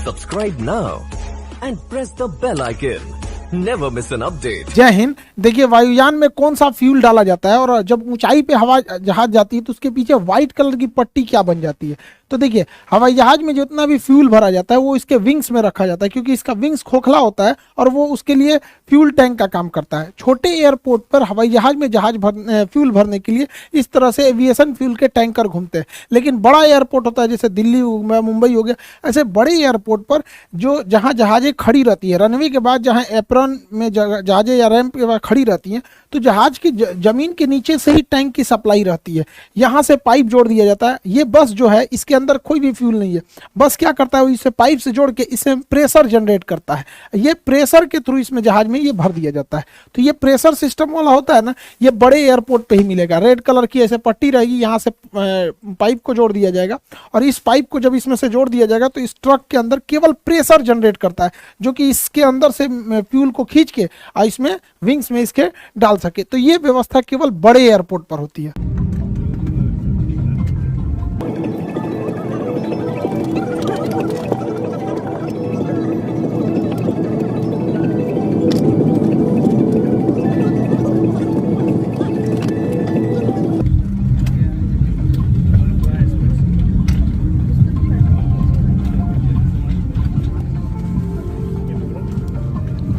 Subscribe now and press the bell icon. Never miss an update. जय हिंद। देखिए वायुयान में कौन सा फ्यूल डाला जाता है और जब ऊंचाई पे हवा जहाज जाती है तो उसके पीछे व्हाइट कलर की पट्टी क्या बन जाती है। तो देखिए हवाई जहाज में जितना भी फ्यूल भरा जाता है वो इसके विंग्स में रखा जाता है, क्योंकि इसका विंग्स खोखला होता है और वो उसके लिए फ्यूल टैंक का काम करता है। छोटे एयरपोर्ट पर हवाई जहाज में फ्यूल भरने के लिए इस तरह से एविएशन फ्यूल के टैंकर घूमते हैं। लेकिन बड़ा एयरपोर्ट होता है जैसे दिल्ली हो गया, मुंबई हो गया, ऐसे बड़े एयरपोर्ट पर जहाँ जहाजें खड़ी रहती है, रनवे के बाद जहाँ एप्रन में जहाजें या रैंप के बाद खड़ी रहती हैं, तो जहाज की जमीन के नीचे से ही टैंक की सप्लाई रहती है। यहाँ से पाइप जोड़ दिया जाता है। ये बस जो है इसके अंदर कोई भी फ्यूल नहीं है। बस क्या करता है, इसे पाइप से जोड़ के इसमें प्रेशर जनरेट करता है। ये प्रेशर के थ्रू इसमें जहाज में ये भर दिया जाता है। तो ये प्रेशर सिस्टम वाला होता है ना, ये बड़े एयरपोर्ट पे ही मिलेगा। रेड कलर की ऐसे पट्टी रहेगी, यहाँ से पाइप को जोड़ दिया जाएगा और इस पाइप को जब इसमें से जोड़ दिया जाएगा तो इस ट्रक के अंदर केवल प्रेशर जनरेट करता है, जो कि इसके अंदर से फ्यूल को खींच के और इसमें विंग्स में इसके डाल सके। तो ये व्यवस्था केवल बड़े एयरपोर्ट पर होती है।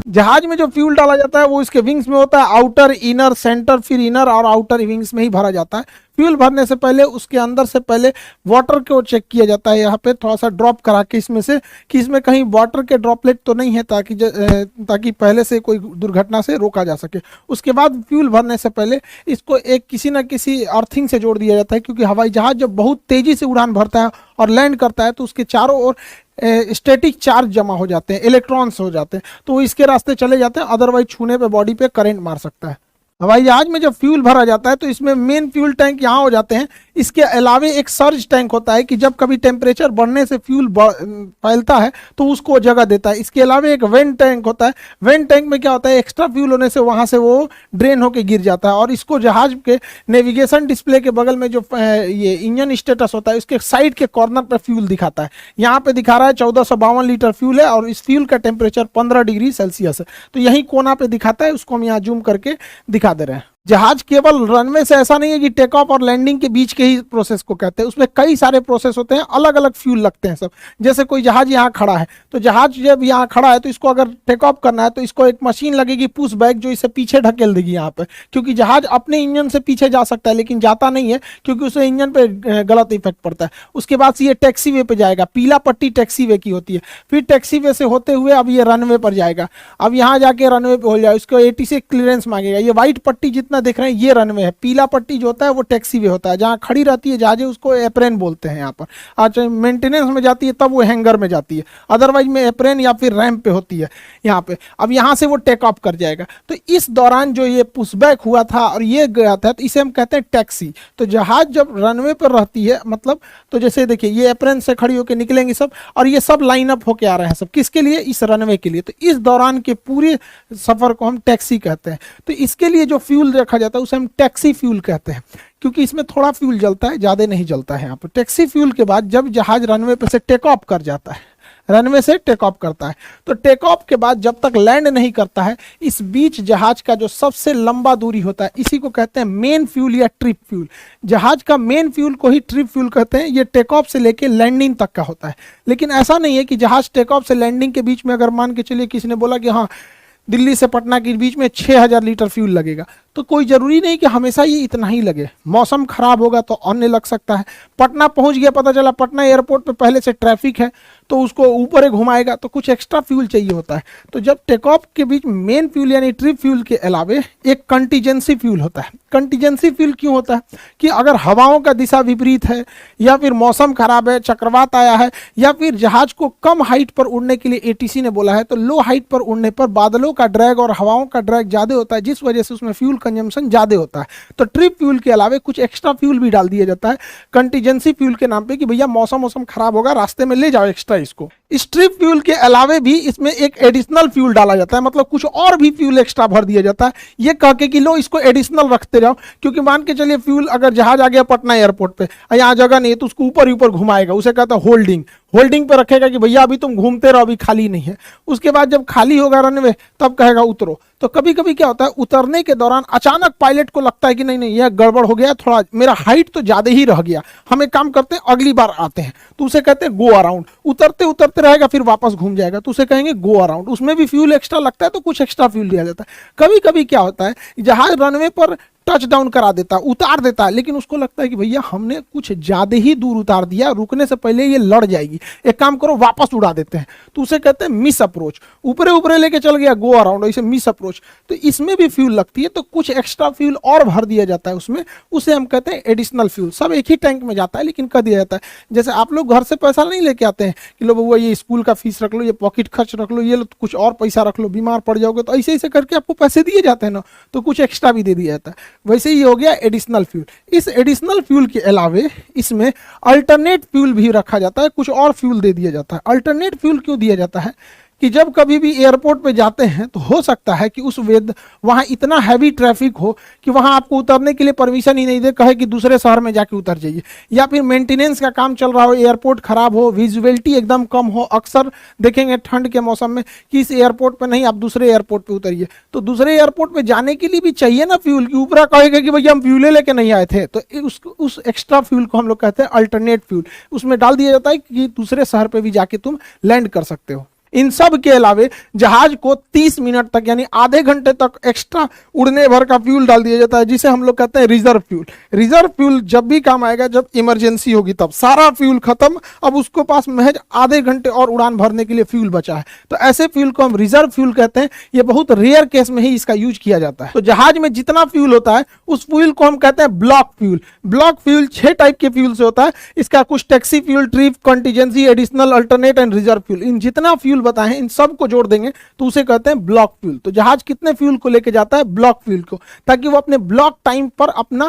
जहाज में जो फ्यूल डाला जाता है वो इसके विंग्स में होता है, आउटर, इनर, सेंटर, फिर इनर और आउटर विंग्स में ही भरा जाता है। फ्यूल भरने से पहले उसके अंदर से पहले वाटर को चेक किया जाता है, यहाँ पे थोड़ा सा ड्रॉप करा के इसमें से कि इसमें कहीं वाटर के ड्रॉपलेट तो नहीं है, ताकि पहले से कोई दुर्घटना से रोका जा सके। उसके बाद फ्यूल भरने से पहले इसको एक किसी न किसी अर्थिंग से जोड़ दिया जाता है, क्योंकि हवाई जहाज जब बहुत तेजी से उड़ान भरता है और लैंड करता है तो उसके चारों ओर स्टैटिक चार्ज जमा हो जाते हैं, इलेक्ट्रॉन्स हो जाते हैं, तो वो इसके रास्ते चले जाते हैं। अदरवाइज छूने पे बॉडी पे करंट मार सकता है। हवाई जहाज में जब फ्यूल भरा जाता है तो इसमें मेन फ्यूल टैंक यहाँ हो जाते हैं। इसके अलावे एक सर्ज टैंक होता है कि जब कभी टेम्परेचर बढ़ने से फ्यूल फैलता है तो उसको जगह देता है। इसके अलावा एक वेंट टैंक होता है। वेंट टैंक में क्या होता है, एक्स्ट्रा फ्यूल होने से वहाँ से वो ड्रेन होके गिर जाता है और इसको जहाज के नेविगेशन डिस्प्ले के बगल में जो ये इंजन स्टेटस होता है उसके साइड के कॉर्नर पर फ्यूल दिखाता है। यहाँ पे दिखा रहा है 1452 लीटर फ्यूल है और इस फ्यूल का टेम्परेचर 15 डिग्री सेल्सियस है। तो यही कोना पे दिखाता है, उसको हम यहाँ जूम करके दिखा दे रहे हैं। जहाज केवल रनवे से ऐसा नहीं है कि टेक ऑफ और लैंडिंग के बीच के ही प्रोसेस को कहते हैं, उसमें कई सारे प्रोसेस होते हैं, अलग अलग फ्यूल लगते हैं सब। जैसे कोई जहाज यहाँ खड़ा है तो जहाज जब यहाँ खड़ा है तो इसको अगर टेक ऑफ करना है तो इसको एक मशीन लगेगी पुश बैक, जो इसे पीछे ढकेल देगी यहाँ पे, क्योंकि जहाज अपने इंजन से पीछे जा सकता है लेकिन जाता नहीं है क्योंकि उसे इंजन पे गलत इफेक्ट पड़ता है। उसके बाद से ये टैक्सी वे पे जाएगा, पीला पट्टी टैक्सी वे की होती है। फिर टैक्सी वे से होते हुए अब ये रनवे पर जाएगा। अब यहाँ जाके रनवे पे हो जाए, उसको ATC क्लियरेंस मांगेगा। ये व्हाइट पट्टी जितना देख रहे हैं ये रनवे है, पीला पट्टी जो होता है वो टैक्सी वे होता है, जहाँ खड़ी रहती है जहाजें उसको एप्रेन बोलते हैं यहाँ पर। आज मेंटेनेंस में जाती है तब वो हैंगर में जाती है, अदरवाइज में एप्रेन या फिर रैंप पे होती है यहाँ पे। अब यहाँ से वो टेक ऑफ कर जाएगा। तो इस दौरान जो ये पुशबैक हुआ था और ये गया था तो इसे हम कहते हैं टैक्सी। तो जहाज जब रनवे पर रहती है मतलब, तो जैसे देखिए ये एप्रेन से खड़ी होकर निकलेंगे सब और ये सब लाइन अप होके आ रहे हैं सब, किसके लिए, इस रनवे के लिए। तो इस दौरान के पूरे सफर को हम टैक्सी कहते हैं। तो इसके लिए जो फ्यूल रखा जाता है उसे हम टैक्सी फ्यूल कहते हैं, क्योंकि इसमें थोड़ा फ्यूल जलता है, ज्यादा नहीं जलता है यहाँ पर। टैक्सी फ्यूल के बाद जब जहाज रनवे पे से टेक ऑफ कर जाता है, रनवे से टेक ऑफ करता है, तो टेक ऑफ के बाद जब तक लैंड नहीं करता है, इस बीच जहाज का जो सबसे लंबा दूरी होता है इसी को कहते हैं मेन फ्यूल या ट्रिप फ्यूल। जहाज का मेन फ्यूल को ही ट्रिप फ्यूल कहते हैं। ये टेक ऑफ से लेके लैंडिंग तक का होता है। लेकिन ऐसा नहीं है कि जहाज टेक ऑफ से लैंडिंग के बीच में अगर मान के चलिए किसी ने बोला कि हाँ दिल्ली से पटना के बीच में 6000 लीटर फ्यूल लगेगा, तो कोई जरूरी नहीं कि हमेशा ये इतना ही लगे। मौसम खराब होगा तो अन्य लग सकता है। पटना पहुंच गया, पता चला पटना एयरपोर्ट पे पहले से ट्रैफिक है तो उसको ऊपर ही घुमाएगा, तो कुछ एक्स्ट्रा फ्यूल चाहिए होता है। तो जब टेक ऑफ के बीच मेन फ्यूल यानी ट्रिप फ्यूल के अलावे एक कंटीजेंसी फ्यूल होता है। कंटीजेंसी फ्यूल क्यों होता है कि अगर हवाओं का दिशा विपरीत है या फिर मौसम खराब है, चक्रवात आया है, या फिर जहाज को कम हाइट पर उड़ने के लिए ATC ने बोला है, तो लो हाइट पर उड़ने पर बादलों का ड्रैग और हवाओं का ड्रैग ज्यादा होता है, जिस वजह से उसमें फ्यूल कंजम्पशन ज्यादा होता है। तो ट्रिप फ्यूल के अलावे कुछ एक्स्ट्रा फ्यूल भी डाल दिया जाता है कंटीजेंसी फ्यूल के नाम पे कि भैया मौसम खराब होगा, रास्ते में ले जाओ एक्स्ट्रा इसको। स्ट्रिप फ्यूल के अलावे भी इसमें एक एडिशनल फ्यूल डाला जाता है, मतलब कुछ और भी फ्यूल एक्स्ट्रा भर दिया जाता है, ये कह के कि लो इसको एडिशनल रखते जाओ, क्योंकि मान के चलिए फ्यूल अगर जहाज आ गया पटना एयरपोर्ट पे, यहाँ जगह नहीं है तो उसको ऊपर ही ऊपर घुमाएगा, उसे कहता है होल्डिंग, होल्डिंग पे रखेगा कि भैया अभी तुम घूमते रहो, अभी खाली नहीं है। उसके बाद जब खाली होगा रनवे तब कहेगा उतरो। तो कभी कभी क्या होता है, उतरने के दौरान अचानक पायलट को लगता है कि नहीं नहीं यह गड़बड़ हो गया, थोड़ा मेरा हाइट तो ज्यादा ही रह गया, हम एक काम करते हैं अगली बार आते हैं, तो उसे कहते हैं गो अराउंड। उतरते उतरते रहेगा फिर वापस घूम जाएगा, तो उसे कहेंगे गो अराउंड। उसमें भी फ्यूल एक्स्ट्रा लगता है, तो कुछ एक्स्ट्रा फ्यूल दिया जाता है। कभी कभी क्या होता है, जहाज रनवे पर टच डाउन करा देता है, उतार देता है, लेकिन उसको लगता है कि भैया हमने कुछ ज्यादा ही दूर उतार दिया, रुकने से पहले ये लड़ जाएगी, एक काम करो वापस उड़ा देते हैं, तो उसे कहते हैं मिस अप्रोच। ऊपरे ऊपरे लेके चल गया गो अराउंड, इसे मिस अप्रोच। तो इसमें भी फ्यूल लगती है, तो कुछ एक्स्ट्रा फ्यूल और भर दिया जाता है उसमें, उसे हम कहते हैं एडिशनल फ्यूल। सब एक ही टैंक में जाता है लेकिन कर दिया जाता है। जैसे आप लोग घर से पैसा नहीं लेके आते हैं कि लो बउआ ये स्कूल का फीस रख लो, ये पॉकेट खर्च रख लो, ये लो कुछ और पैसा रख लो, बीमार पड़ जाओगे, तो ऐसे ऐसे करके आपको पैसे दिए जाते हैं ना, तो कुछ एक्स्ट्रा भी दे दिया जाता है। वैसे ही हो गया एडिशनल फ्यूल। इस एडिशनल फ्यूल के अलावे इसमें अल्टरनेट फ्यूल भी रखा जाता है, कुछ और फ्यूल दे दिया जाता है। अल्टरनेट फ्यूल क्यों दिया जाता है कि जब कभी भी एयरपोर्ट पे जाते हैं तो हो सकता है कि उस वेद वहां इतना हैवी ट्रैफिक हो कि वहां आपको उतरने के लिए परमिशन ही नहीं दे, कहे कि दूसरे शहर में जाके उतर जाइए, या फिर मेंटेनेंस का काम चल रहा हो, एयरपोर्ट खराब हो, विजुअलिटी एकदम कम हो। अक्सर देखेंगे ठंड के मौसम में कि इस एयरपोर्ट पे नहीं, आप दूसरे एयरपोर्ट पे उतरिए, तो दूसरे एयरपोर्ट पे जाने के लिए भी चाहिए ना फ्यूल, की ऊपरा कहेगा कि भैया हम फ्यूले लेके नहीं आए थे, तो उस एक्स्ट्रा फ्यूल को हम लोग कहते हैं अल्टरनेट फ्यूल। उसमें डाल दिया जाता है कि दूसरे शहर पे भी जाके तुम लैंड कर सकते हो। इन सब के अलावे जहाज को 30 मिनट तक यानी आधे घंटे तक एक्स्ट्रा उड़ने भर का फ्यूल डाल दिया जाता है, जिसे हम लोग कहते हैं रिजर्व फ्यूल। रिजर्व फ्यूल जब भी काम आएगा, जब इमरजेंसी होगी तब, सारा फ्यूल खत्म, अब उसको पास महज आधे घंटे और उड़ान भरने के लिए फ्यूल बचा है, तो ऐसे फ्यूल को हम रिजर्व फ्यूल कहते हैं। ये बहुत रेयर केस में ही इसका यूज किया जाता है। तो जहाज में जितना फ्यूल होता है उस फ्यूल को हम कहते हैं block fuel. Block fuel 6 type के फ्यूल से होता है। इसका कुछ taxi fuel, trip, contingency, additional, alternate and reserve fuel, इन जितना फ्यूल बताएं इन सब को जोड़ देंगे तो उसे कहते हैं ब्लॉक फ्यूल। तो जहाज कितने फ्यूल को लेके जाता है? ब्लॉक फ्यूल को, ताकि वो अपने ब्लॉक टाइम पर अपना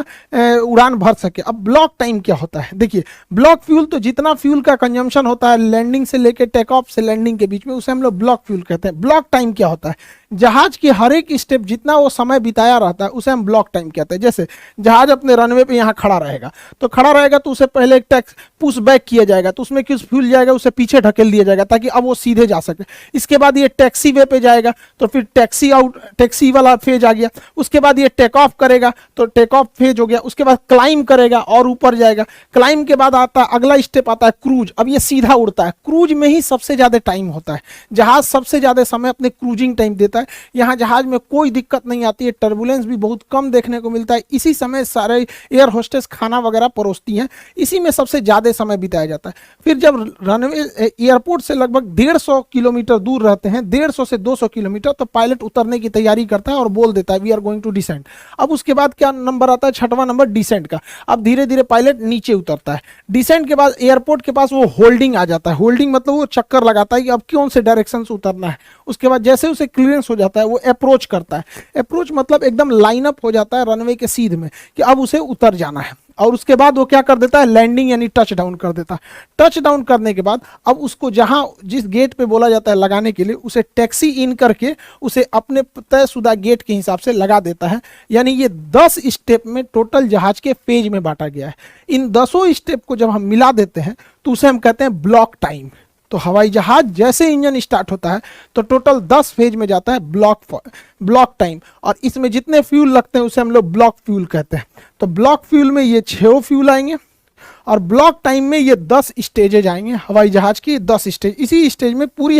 उड़ान भर सके। अब ब्लॉक टाइम क्या होता है? देखिए, ब्लॉक फ्यूल तो जितना फ्यूल का कंजम्पशन होता है लैंडिंग से लेके टेक ऑफ से लैंडिंग के बीच में, उसे हम लोग ब्लॉक फ्यूल कहते हैं। ब्लॉक टाइम क्या होता है? जहाज की हर एक स्टेप जितना वो समय बिताया रहता है उसे हम ब्लॉक टाइम कहते हैं। जैसे जहाज अपने रनवे पे यहाँ खड़ा रहेगा, तो खड़ा रहेगा तो उसे पहले एक टैक्स पुश बैक किया जाएगा, तो उसमें कुछ फ्यूल जाएगा, उसे पीछे ढकेल दिया जाएगा ताकि अब वो सीधे जा सके। इसके बाद ये टैक्सी वे पे जाएगा, तो फिर टैक्सी वाला फेज आ गया। उसके बाद ये टेक ऑफ करेगा, तो टेक ऑफ फेज हो गया। उसके बाद क्लाइम करेगा और ऊपर जाएगा। क्लाइम के बाद आता है अगला स्टेप आता है क्रूज। अब ये सीधा उड़ता है। क्रूज में ही सबसे ज्यादा टाइम होता है। जहाज सबसे ज्यादा समय अपने क्रूजिंग टाइम देता है। यहाँ जहाज में कोई दिक्कत नहीं आती है, टर्बुलेंस भी बहुत कम देखने को मिलता है। इसी समय सारे एयर होस्टेस खाना वगैरह परोसती हैं, इसी में सबसे ज्यादा समय बिताया जाता है। फिर जब रनवे एयरपोर्ट से लगभग 150 किलोमीटर दूर रहते हैं, 150 से 200 किलोमीटर, तो पायलट उतरने की तैयारी करता है और बोल देता है we are going to descend. अब उसके बाद क्या नंबर आता है? 6वां नंबर डिसेंट का। अब धीरे धीरे पायलट नीचे उतरता है। डिसेंट के बाद एयरपोर्ट के पास वो होल्डिंग आ जाता है। होल्डिंग मतलब वो चक्कर लगाता है कि अब कौन से डायरेक्शन से उतरना है। उसके बाद जैसे उसे क्लियरेंस हो जाता है वो अप्रोच करता है। अप्रोच मतलब एकदम लाइनअप हो जाता है रनवे के सीध में कि अब उसे उतर जाना है। और उसके बाद वो क्या कर देता है? लैंडिंग यानी टच डाउन कर देता है। टच डाउन करने के बाद अब उसको जहां जिस गेट पे बोला जाता है लगाने के लिए, उसे टैक्सी इन करके उसे अपने तयशुदा गेट के हिसाब से लगा देता है। यानी ये 10 स्टेप में टोटल जहाज के फेज में बांटा गया है। इन 10 स्टेप को जब हम मिला देते हैं तो उसे हम कहते हैं ब्लॉक टाइम। तो हवाई जहाज जैसे इंजन स्टार्ट होता है तो टोटल 10 फेज में जाता है ब्लॉक टाइम, और इसमें जितने फ्यूल लगते हैं उसे हम लोग ब्लॉक फ्यूल कहते हैं। तो ब्लॉक फ्यूल में ये 6 फ्यूल आएंगे और ब्लॉक टाइम में ये 10 स्टेजेज आएंगे। हवाई जहाज की 10 स्टेज। इसी स्टेज में पूरी